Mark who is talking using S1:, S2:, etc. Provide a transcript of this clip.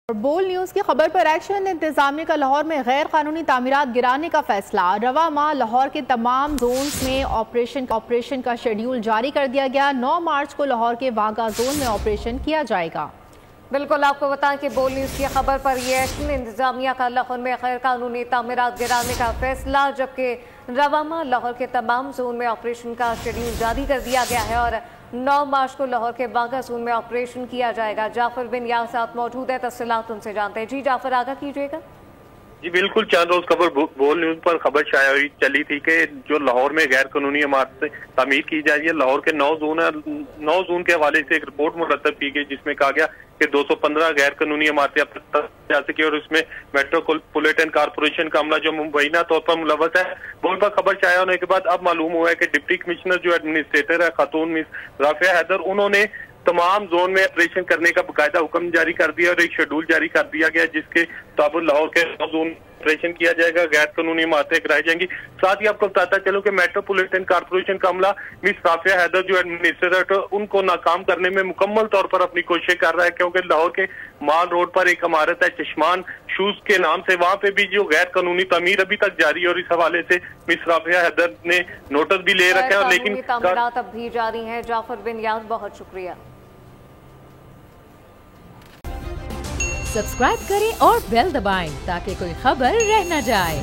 S1: بول نیوز کی خبر پر ایکشن انتظامیہ کا لاہور میں غیر قانونی تعمیرات گرانے کا فیصلہ۔ رواں ماہ لاہور کے تمام زونز میں آپریشن کا شیڈیول جاری کر دیا گیا۔ 9 مارچ کو لاہور کے واگا زون میں آپریشن کیا جائے گا۔
S2: بالکل آپ کو بتائیں کہ بول نیوز کی خبر پر یہ ایکشن انتظامیہ کا لاہور میں غیر قانونی تعمیرات گرانے کا فیصلہ، جبکہ رواں ماہ لاہور کے تمام زون میں آپریشن کا شیڈیول جاری کر دیا گیا ہے اور 9 مارچ کو لاہور کے واگا زون میں آپریشن کیا جائے گا۔ جعفر بن یار ساتھ موجود ہے، تفصیلات ان سے جانتے ہیں۔ جی جعفر، آگاہ کیجیے گا۔
S3: جی بالکل، چند روز خبر بول نیوز پر خبر شائع ہوئی چلی تھی کہ جو لاہور میں غیر قانونی عمارتیں تعمیر کی جائے گی۔ لاہور کے 9 زون کے حوالے سے ایک رپورٹ مرتب کی گئی جس میں کہا گیا کہ 215 غیر قانونی عمارتیں اب تک جا سکی اور اس میں میٹروپولیٹن کارپوریشن کا عملہ جو مبینہ طور پر ملوث ہے۔ بول پر خبر شائع ہونے کے بعد اب معلوم ہوا ہے کہ ڈپٹی کمشنر جو ایڈمنسٹریٹر ہے خاتون مس رافعہ حیدر، انہوں نے تمام زون میں آپریشن کرنے کا باقاعدہ حکم جاری کر دیا اور ایک شیڈول جاری کر دیا گیا جس کے مطابق لاہور کے 9 زون آپریشن کیا جائے گا، غیر قانونی عمارتیں کرائی جائیں گی۔ ساتھ ہی آپ کو بتاتا چلو کہ میٹروپولیٹن کارپوریشن کا عملہ مس رافعہ حیدر جو ایڈمنسٹریٹر ان کو ناکام کرنے میں مکمل طور پر اپنی کوششیں کر رہا ہے، کیونکہ لاہور کے مال روڈ پر ایک عمارت ہے چشمان شوز کے نام سے، وہاں پہ بھی جو غیر قانونی تعمیر ابھی تک جاری ہے اور اس حوالے سے مس رافعہ حیدر نے نوٹس بھی لے رکھا ہے، لیکن
S2: تعمیرات اب بھی جاری ہیں۔ جعفر بن یار، بہت شکریہ۔
S4: سبسکرائب کریں اور بیل دبائیں تاکہ کوئی خبر رہ نہ جائے۔